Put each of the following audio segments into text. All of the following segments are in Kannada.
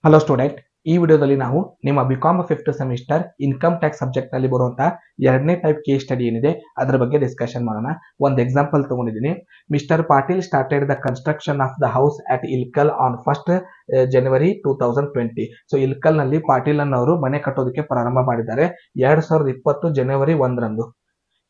ಹಲೋ ಸ್ಟೂಡೆಂಟ್, ಈ ವಿಡಿಯೋದಲ್ಲಿ ನಾವು ನಿಮ್ಮ BCom 5th semester income tax subject ನಲ್ಲಿ ಬರುವಂತಹ ಎರಡನೇ ಟೈಪ್ ಕೇಸ್ ಸ್ಟಡಿ ಏನಿದೆ ಅದರ ಬಗ್ಗೆ ಡಿಸ್ಕಷನ್ ಮಾಡೋಣ. ಒಂದು ಎಕ್ಸಾಂಪಲ್ ತಗೊಂಡಿದ್ದೀನಿ. Mister Patil started the construction of the house at Ilkal on 1st January 2020. So Ilkal ನಲ್ಲಿ ಪಾಟೀಲ್ ಅನ್ನೋರು ಮನೆ ಕಟ್ಟೋದಕ್ಕೆ ಪ್ರಾರಂಭ ಮಾಡಿದ್ದಾರೆ 2020 ಜನವರಿ 1ರಂದು.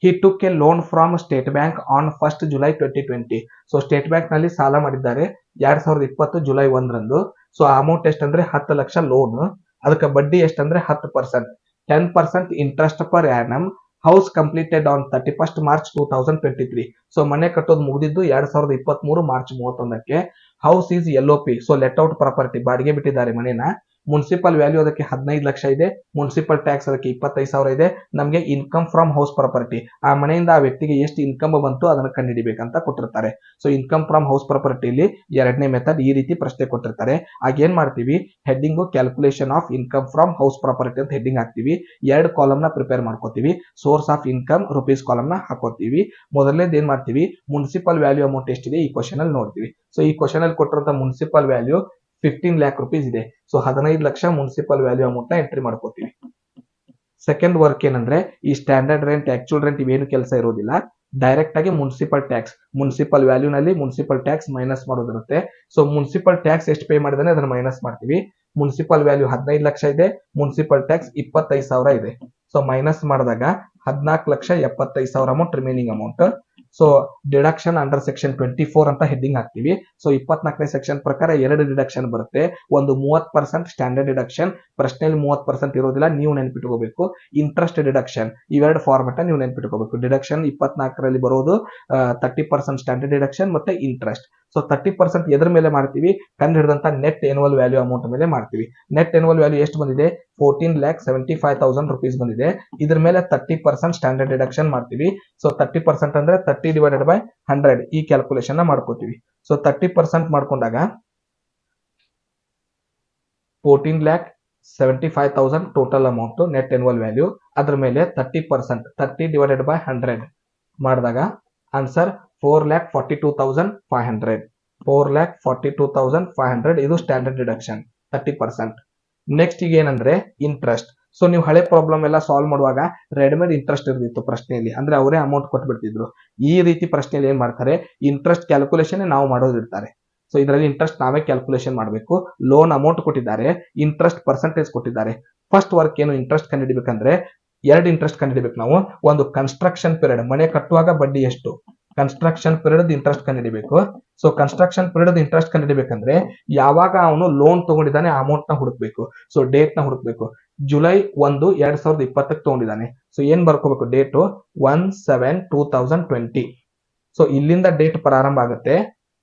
He took a loan from State Bank on 1st July 2020. So state bank ನಲ್ಲಿ ಸಾಲ ಮಾಡಿದ್ದಾರೆ 2020 ಜುಲೈ 1ರಂದು. ಸೊ ಅಮೌಂಟ್ ಎಷ್ಟಂದ್ರೆ 10 ಲಕ್ಷ ಲೋನ್. ಅದಕ್ಕೆ ಬಡ್ಡಿ ಎಷ್ಟಂದ್ರೆ 10%, 10% interest per annum. House completed on 31st March 2023. So ಮನೆ ಕಟ್ಟೋದು ಮುಗಿದಿದ್ದು 2023 ಮಾರ್ಚ್ 31ಕ್ಕೆ. House is LOP, so let out property, ಬಾಡಿಗೆ ಬಿಟ್ಟಿದ್ದಾರೆ ಮನೆನ. ಮುನ್ಸಿಪಲ್ ವ್ಯಾಲ್ಯೂ ಅದಕ್ಕೆ 15 ಲಕ್ಷ ಇದೆ. ಮುನ್ಸಿಪಲ್ ಟ್ಯಾಕ್ಸ್ ಅದಕ್ಕೆ 25,000 ಇದೆ. ನಮಗೆ ಇನ್ಕಮ್ ಫ್ರಮ್ ಹೌಸ್ ಪ್ರಾಪರ್ಟಿ, ಆ ಮನೆಯಿಂದ ಆ ವ್ಯಕ್ತಿಗೆ ಎಷ್ಟು ಇನ್ಕಮ್ ಬಂತು ಅದನ್ನ ಕಂಡುಹಿಡಿಬೇಕಂತ ಕೊಟ್ಟಿರ್ತಾರೆ. ಸೊ ಇನ್ಕಮ್ ಫ್ರಮ್ ಹೌಸ್ ಪ್ರಾಪರ್ಟಿಲಿ ಎರಡನೇ ಮೆಥಡ್ ಈ ರೀತಿ ಪ್ರಶ್ನೆ ಕೊಟ್ಟಿರ್ತಾರೆ. ಆಗ ಏನ್ ಮಾಡ್ತೀವಿ, heading calculation of income from house property ಅಂತ ಹೆಡ್ಡಿಂಗ್ ಹಾಕ್ತಿವಿ. ಎರಡು ಕಾಲಮ್ ನ ಪ್ರಿಪೇರ್ ಮಾಡ್ಕೋತೀವಿ. Source of income rupees column ನ ಹಾಕೋತೀವಿ. ಮೊದಲನೇದು ಏನ್ ಮಾಡ್ತೀವಿ, ಮುನ್ಸಿಪಲ್ ವ್ಯಾಲ್ಯೂ ಅಮೌಂಟ್ ಎಷ್ಟಿದೆ ಈ ಕ್ವಶನ್ ಅಲ್ಲಿ ನೋಡ್ತೀವಿ. ಸೊ ಈ ಕ್ವಶನ್ ಅಲ್ಲಿ ಕೊಟ್ಟಿರುವಂತ ಮುನ್ಸಿಪಲ್ ವ್ಯಾಲ್ಯೂ 15 lakh rupees ಇದೆ. So 15 lakh municipal value amount ನ ಎಂಟ್ರಿ ಮಾಡ್ಕೋತೀವಿ. ಸೆಕೆಂಡ್ ವರ್ಕ್ ಏನಂದ್ರೆ, ಈ ಸ್ಟ್ಯಾಂಡರ್ಡ್ ರೆಂಟ್, ಆಕ್ಚುಯಲ್ ರೆಂಟ್ ಇವೇನು ಕೆಲಸ ಇರೋದಿಲ್ಲ. ಡೈರೆಕ್ಟ್ ಆಗಿ ಮುನ್ಸಿಪಲ್ ಟ್ಯಾಕ್ಸ್, ಮುನ್ಸಿಪಲ್ ವ್ಯಾಲ್ಯೂ ನಲ್ಲಿ ಮುನ್ಸಿಪಲ್ ಟ್ಯಾಕ್ಸ್ ಮೈನಸ್ ಮಾಡೋದಿರುತ್ತೆ. ಸೊ ಮುನ್ಸಿಪಲ್ ಟ್ಯಾಕ್ಸ್ ಎಷ್ಟು ಪೇ ಮಾಡಿದಾನೆ ಅದನ್ನ ಮೈನಸ್ ಮಾಡ್ತೀವಿ. ಮುನ್ಸಿಪಲ್ ವ್ಯಾಲ್ಯೂ 15 ಲಕ್ಷ ಇದೆ, ಮುನ್ಸಿಪಲ್ ಟ್ಯಾಕ್ಸ್ 25,000 ಇದೆ. ಸೊ ಮೈನಸ್ ಮಾಡಿದಾಗ 14,75,000 amount remaining amount. So deduction under section 24 ಅಂತ ಹೆಡ್ಡಿಂಗ್ ಹಾಕ್ತಿವಿ. ಸೊ 24ನೇ ಸೆಕ್ಷನ್ ಪ್ರಕಾರ ಎರಡು ಡಿಡಕ್ಷನ್ ಬರುತ್ತೆ. ಒಂದು 30% ಸ್ಟ್ಯಾಂಡರ್ಡ್ ಡಿಡಕ್ಷನ್, ಪ್ರಶ್ನೆಯಲ್ಲಿ 30% ಇರೋದಿಲ್ಲ, ನೀವು ನೆನ್ಪಿಟ್ಕೋಬೇಕು. ಇಂಟ್ರೆಸ್ಟ್ ಡಿಡಕ್ಷನ್, ಇವೆರಡು ಫಾರ್ಮೆಟ್ ನೀವು ನೆನ್ಪಿಟ್ಕೋಬೇಕು. ಡಿಡಕ್ಷನ್ 24ರಲ್ಲಿ ಬರೋದು 30% ಸ್ಟ್ಯಾಂಡರ್ಡ್ ಡಿಡಕ್ಷನ್ ಮತ್ತೆ ಇಂಟ್ರೆಸ್ಟ್. ಸೊ 30% ಎದ್ರ ಮೇಲೆ ಮಾಡ್ತೀವಿ, ಕಂಡು ಹಿಡಿದಂತ ನೆಟ್ ಎನ್ಯುವಲ್ ವ್ಯಾಲ್ಯೂ ಅಮೌಂಟ್ ಮೇಲೆ ಮಾಡ್ತೀವಿ. ನೆಟ್ ಎನ್ಯುವಲ್ ವ್ಯಾಲ್ಯೂ ಎಷ್ಟು ಬಂದಿದೆ, 14,75,000 rupees ಬಂದಿದೆ. ಇದ್ರ ಮೇಲೆ 30% ಸ್ಟ್ಯಾಂಡರ್ಡ್ ಡಿಡಕ್ಷನ್ ಮಾಡ್ತೀವಿ. ಸೊ 30% ಅಂದ್ರೆ 30 divided by 100 ಈ ಕ್ಯಾಲ್ಕುಲೇಷನ್ ಮಾಡ್ಕೋತೀವಿ. ಸೊ 30% ಮಾಡ್ಕೊಂಡಾಗ 14,75,000 total amount net annual value. ಅದ್ರ ಮೇಲೆ 30%, 30 divided by 100 ಮಾಡಿದಾಗ ಆನ್ಸರ್ 4,42,500. 4,42,500 ಇದು ಸ್ಟ್ಯಾಂಡರ್ಡ್ ಡಿಡಕ್ಷನ್ 30%. ನೆಕ್ಸ್ಟ್ ಈಗ ಏನಂದ್ರೆ ಇಂಟ್ರೆಸ್ಟ್. ಸೊ ನೀವು ಹಳೆ ಪ್ರಾಬ್ಲಮ್ ಎಲ್ಲ ಸಾಲ್ವ್ ಮಾಡುವಾಗ ರೆಡಿಮೇಡ್ ಇಂಟ್ರೆಸ್ಟ್ ಇರ್ತಿತ್ತು ಪ್ರಶ್ನೆಯಲ್ಲಿ, ಅಂದ್ರೆ ಅವರೇ ಅಮೌಂಟ್ ಕೊಟ್ಬಿಡ್ತಿದ್ರು. ಈ ರೀತಿ ಪ್ರಶ್ನೆಯಲ್ಲಿ ಏನ್ ಮಾಡ್ತಾರೆ, ಇಂಟ್ರೆಸ್ಟ್ ಕ್ಯಾಲ್ಕುಲೇಷನ್ ನಾವು ಮಾಡೋದಿರ್ತಾರೆ. ಸೊ ಇದರಲ್ಲಿ ಇಂಟ್ರೆಸ್ಟ್ ನಾವೇ ಕ್ಯಾಲ್ಕುಲೇಷನ್ ಮಾಡಬೇಕು. ಲೋನ್ ಅಮೌಂಟ್ ಕೊಟ್ಟಿದ್ದಾರೆ, ಇಂಟ್ರೆಸ್ಟ್ ಪರ್ಸೆಂಟೇಜ್ ಕೊಟ್ಟಿದ್ದಾರೆ. ಫಸ್ಟ್ ವರ್ಕ್ ಏನು, ಇಂಟ್ರೆಸ್ಟ್ ಕಂಡುಹಿಡಿಬೇಕಂದ್ರೆ ಎರಡು ಇಂಟ್ರೆಸ್ಟ್ ಕಂಡುಹಿಡಿಬೇಕು ನಾವು. ಒಂದು ಕನ್ಸ್ಟ್ರಕ್ಷನ್ ಪೀರಿಯಡ್, ಮನೆ ಕಟ್ಟುವಾಗ ಬಡ್ಡಿ ಎಷ್ಟು, ಕನ್ಸ್ಟ್ರಕ್ಷನ್ ಪೀರಿಯಡ್ ಇಂಟ್ರೆಸ್ಟ್ ಕಂಡುಹಿಡಿಬೇಕು. ಸೊ ಕನ್ಸ್ಟ್ರಕ್ಷನ್ ಪೀರಿಯಡ್ ಇಂಟ್ರೆಸ್ಟ್ ಕಂಡುಹಿಡಿಬೇಕಂದ್ರೆ ಯಾವಾಗ ಅವನು ಲೋನ್ ತಗೊಂಡಿದ್ದಾನೆ ಆ ಅಮೌಂಟ್ ನ ಹುಡುಕ್ಬೇಕು. ಸೊ ಡೇಟ್ ನ ಹುಡುಕ್ಬೇಕು. ಜುಲೈ 1, 2020 ತಗೊಂಡಿದ್ದಾನೆ. ಸೊ ಏನ್ ಬರ್ಕೋಬೇಕು, ಡೇಟು 1/7/2020. ಸೊ ಇಲ್ಲಿಂದ ಡೇಟ್ ಪ್ರಾರಂಭ ಆಗುತ್ತೆ.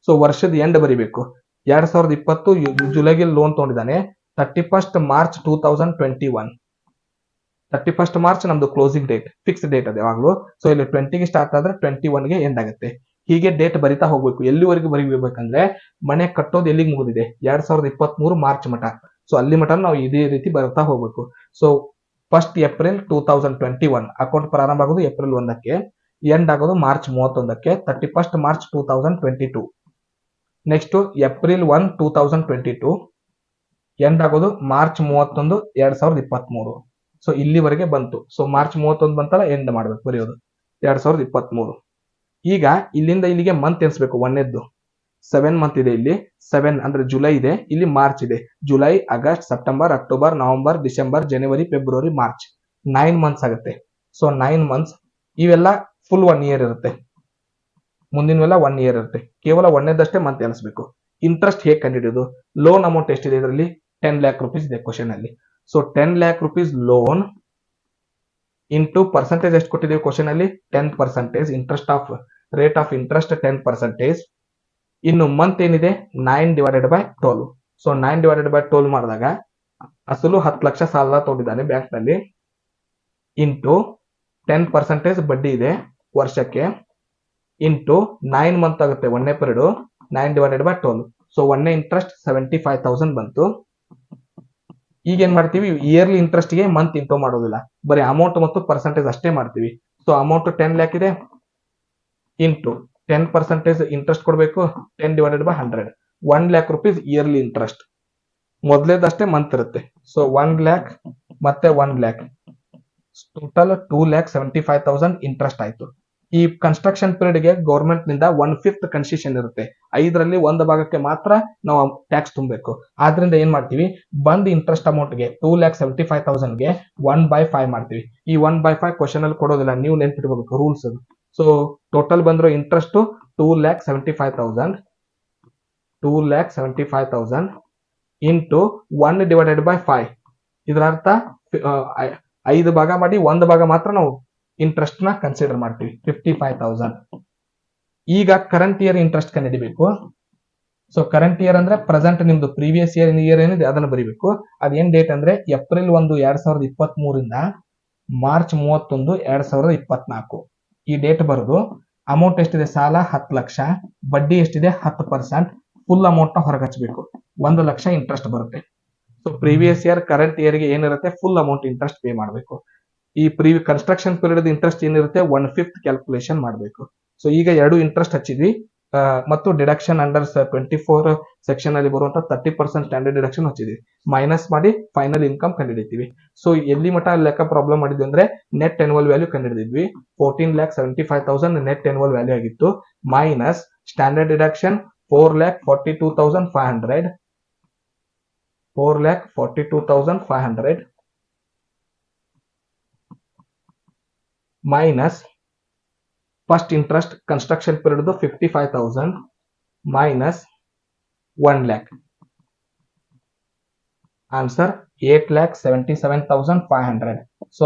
ಸೊ ವರ್ಷದ ಎಂಡ್ ಬರಿಬೇಕು. 2020 ಜುಲೈಗೆ ಲೋನ್ ತಗೊಂಡಿದ್ದಾನೆ. 31st March 2021. 31st March ನಮ್ದು ಕ್ಲೋಸಿಂಗ್ ಡೇಟ್, ಫಿಕ್ಸ್ ಡೇಟ್ ಅದು ಯಾವಾಗಲೂ. ಸೊ ಇಲ್ಲಿ 20ಗೆ ಸ್ಟಾರ್ಟ್ ಆದ್ರೆ 21ಗೆ ಎಂಡ್ ಆಗುತ್ತೆ. ಹೀಗೆ ಡೇಟ್ ಬರಿತಾ ಹೋಗ್ಬೇಕು. ಎಲ್ಲಿವರೆಗೂ ಬರೀಬೇಕಂದ್ರೆ ಮನೆ ಕಟ್ಟೋದು ಎಲ್ಲಿಗೆ ಮುಗಿದಿದೆ, 2023 ಮಾರ್ಚ್ ಮಟ. ಸೊ ಅಲ್ಲಿ ಮಟ ನಾವು ಇದೇ ರೀತಿ ಬರ್ತಾ ಹೋಗ್ಬೇಕು. ಸೊ 1st April 2021 ಅಕೌಂಟ್ ಪ್ರಾರಂಭ ಆಗೋದು April 1ಕ್ಕೆ, ಎಂಡ್ ಆಗೋದು March 31ಕ್ಕೆ, 31st March 2022. Next April 1, 2022 end ಆಗೋದು March 31, 2023. ಸೊ ಇಲ್ಲಿವರೆಗೆ ಬಂತು. ಸೊ March 31 ಬಂತಲ್ಲ, ಎಂಡ್ ಮಾಡ್ಬೇಕು ಬರೆಯೋದು 2023. ಈಗ ಇಲ್ಲಿಂದ ಇಲ್ಲಿಗೆ ಮಂತ್ ಎನ್ಸ್ಬೇಕು. ಒಂದೇದ್ದು 7 ಮಂತ್ ಇದೆ, ಇಲ್ಲಿ 7 ಅಂದ್ರೆ ಜುಲೈ ಇದೆ, ಇಲ್ಲಿ ಮಾರ್ಚ್ ಇದೆ. July, August, September, October, November, December, ಜನವರಿ, ಫೆಬ್ರವರಿ, ಮಾರ್ಚ್, 9 ಮಂತ್ಸ್ ಆಗುತ್ತೆ. ಸೊ 9 ಮಂತ್ಸ್ ಇವೆಲ್ಲ ಫುಲ್ 1 year ಇರುತ್ತೆ. ಮುಂದಿನವೆಲ್ಲ 1 year ಇರುತ್ತೆ. ಕೇವಲ ಒಂದೇದಷ್ಟೇ ಮಂತ್ ಎನ್ಸ್ಬೇಕು. ಇಂಟ್ರೆಸ್ಟ್ ಹೇಗೆ ಕಂಡುಹಿಡಿಯೋದು, ಲೋನ್ ಅಮೌಂಟ್ ಎಷ್ಟಿದೆ ಇದರಲ್ಲಿ, 10 lakh rupees ಇದೆ ಕ್ವಶನ್ ಅಲ್ಲಿ. So 10 lakh rupees loan into percentage ಎಷ್ಟು ಕೊಟ್ಟಿದ್ದೀವಿ ಕ್ವಶನ್ ಅಲ್ಲಿ, 10%. Interest of rate of interest 10%. ಇನ್ನು ಮಂತ್ ಏನಿದೆ 9 divided by 12. So 9 divided by 12 ಮಾಡಿದಾಗ ಅಸಲು 10 ಲಕ್ಷ ಸಾಲ ತಗೊಂಡಿದ್ದಾನೆ ಬ್ಯಾಂಕ್ ನಲ್ಲಿ, ಇಂಟು 10% ಬಡ್ಡಿ ಇದೆ ವರ್ಷಕ್ಕೆ, ಇಂಟು 9 ಮಂತ್ ಆಗುತ್ತೆ ಒಂದೇ ಪೀರಿಯಡ್. 9 divided by 12. ಸೊ ಒಂದೇ ಇಂಟ್ರೆಸ್ಟ್ 75,000 ಬಂತು. ಈಗ ಏನ್ ಮಾಡ್ತೀವಿ, ಇಯರ್ಲಿ ಇಂಟ್ರೆಸ್ಟ್ ಗೆ ಮಂತ್ ಇಂಟು ಮಾಡೋದಿಲ್ಲ, ಬರೀ ಅಮೌಂಟ್ ಮತ್ತು ಪರ್ಸೆಂಟೇಜ್ ಅಷ್ಟೇ ಮಾಡ್ತೀವಿ. ಸೊ ಅಮೌಂಟ್ 10 lakh ಇದೆ, ಇಂಟು 10% ಇಂಟ್ರೆಸ್ಟ್ ಕೊಡಬೇಕು, 10 divided by 100, 1 lakh rupees yearly interest. ಮೊದಲೇದಷ್ಟೇ ಮಂತ್ ಇರುತ್ತೆ. ಸೊ 1 lakh ಮತ್ತೆ 1 lakh ಟೋಟಲ್ 2,75,000 ಇಂಟ್ರೆಸ್ಟ್ ಆಯ್ತು. ಈ ಕನ್ಸ್ಟ್ರಕ್ಷನ್ ಪೀರಿಯಡ್ ಗೆ ಗೌರ್ಮೆಂಟ್ ನಿಂದ 1/5 ಕನ್ಸೆಷನ್ ಇರುತ್ತೆ. 5ರಲ್ಲಿ 1 ಭಾಗಕ್ಕೆ ಮಾತ್ರ ನಾವು ಟ್ಯಾಕ್ಸ್ ತುಂಬಬೇಕು. ಆದ್ರಿಂದ ಏನ್ ಮಾಡ್ತೀವಿ, ಬಂದ್ ಇಂಟ್ರೆಸ್ಟ್ ಅಮೌಂಟ್ ಗೆ 2,75,000 ಗೆ 1/5 ಮಾಡ್ತೀವಿ. ಈ 1/5 ಕ್ವಶನ್ ಅಲ್ಲಿ ಕೊಡೋದಿಲ್ಲ, ನೀವು ನೆನ್ಪಿಟ್ಕೋಬೇಕು ರೂಲ್ಸ್ ಅದು. ಸೊ ಟೋಟಲ್ ಬಂದಿರೋ ಇಂಟ್ರೆಸ್ಟ್ 2,75,000 ಇಂಟು 1/5. ಇದರ ಅರ್ಥ 5 ಭಾಗ ಮಾಡಿ 1 ಭಾಗ ಮಾತ್ರ ನಾವು ಇಂಟ್ರೆಸ್ಟ್ ನ ಕನ್ಸಿಡರ್ ಮಾಡ್ತೀವಿ, 55,000. ಈಗ ಕರೆಂಟ್ ಇಯರ್ ಇಂಟ್ರೆಸ್ಟ್ ಕಂಡುಹಿಡಿಬೇಕು. ಸೊ ಕರೆಂಟ್ ಇಯರ್ ಅಂದ್ರೆ ಪ್ರೆಸೆಂಟ್ ನಿಮ್ದು ಪ್ರೀವಿಯಸ್ ಇಯರ್ ಏನಿದೆ ಅದನ್ನ ಬರೀಬೇಕು. ಅದೇನ್ ಡೇಟ್ ಅಂದ್ರೆ ಏಪ್ರಿಲ್ 1, 2023 ಇಂದ ಮಾರ್ಚ್ 31, 2024 ಈ ಡೇಟ್ ಬರೋದು. ಅಮೌಂಟ್ ಎಷ್ಟಿದೆ, ಸಾಲ 10 ಲಕ್ಷ, ಬಡ್ಡಿ ಎಷ್ಟಿದೆ 10%, ಫುಲ್ ಅಮೌಂಟ್ ನ ಹೊರಗೆ ಹಚ್ಚಬೇಕು. 1 ಲಕ್ಷ ಇಂಟ್ರೆಸ್ಟ್ ಬರುತ್ತೆ. So previous year current year ಗೆ ಏನಿರುತ್ತೆ, ಫುಲ್ ಅಮೌಂಟ್ ಇಂಟ್ರೆಸ್ಟ್ ಪೇ ಮಾಡಬೇಕು. ಈ ಕನ್ಸ್ಟ್ರಕ್ಷನ್ ಪೀರಿಯಡ್ ಇಂಟ್ರೆಸ್ಟ್ ಏನಿರುತ್ತೆ 1/5 ಕ್ಯಾಲ್ಕುಲೇಷನ್ ಮಾಡಬೇಕು. ಸೊ ಈಗ 2 ಇಂಟ್ರೆಸ್ಟ್ ಹಚ್ಚಿದ್ವಿ ಮತ್ತು ಡಿಡಕ್ಷನ್ ಅಂಡರ್ 24 ಸೆಕ್ಷನ್ ಅಲ್ಲಿ ಬರುವಂತ 30% ಸ್ಟ್ಯಾಂಡರ್ಡ್ ಡಿಡಕ್ಷನ್ ಹಚ್ಚಿದ್ವಿ. ಮೈನಸ್ ಮಾಡಿ ಫೈನಲ್ ಇನ್ಕಮ್ ಕಂಡುಹಿಡಿತೀವಿ. ಸೊ ಎಲ್ಲಿ ಮಟ್ಟ ಲೆಕ್ಕ ಪ್ರಾಬ್ಲಮ್ ಮಾಡಿದ್ವಿ ಅಂದ್ರೆ ನೆಟ್ ಎನ್ಯುವಲ್ ವ್ಯಾಲ್ಯೂ ಕಂಡುಹಿಡಿದ್ವಿ. 14,75,000 ನೆಟ್ ಎನ್ಯುವಲ್ ವ್ಯಾಲ್ಯೂ ಆಗಿತ್ತು. Minus standard deduction 4,42,500 minus first interest construction period 55,000 minus 1 lakh. Answer 8,77,500. So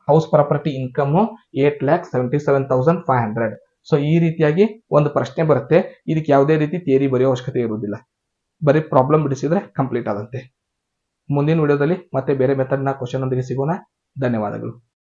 house property income 8,77,500. So ಈ ರೀತಿಯಾಗಿ ಒಂದು ಪ್ರಶ್ನೆ ಬರುತ್ತೆ. ಇದಕ್ಕೆ ಯಾವುದೇ ರೀತಿ ಥಿಯರಿ ಬರೆಯೋ ಅವಶ್ಯಕತೆ ಇರುವುದಿಲ್ಲ, ಬರೀ ಪ್ರಾಬ್ಲಮ್ ಬಿಡಿಸಿದ್ರೆ ಕಂಪ್ಲೀಟ್ ಆದಂತೆ. ಮುಂದಿನ ವಿಡಿಯೋದಲ್ಲಿ ಮತ್ತೆ ಬೇರೆ ಮೆಥಡ್ ನ ಕ್ವಶನ್ ಒಂದಿಗೆ ಸಿಗೋಣ. ಧನ್ಯವಾದಗಳು.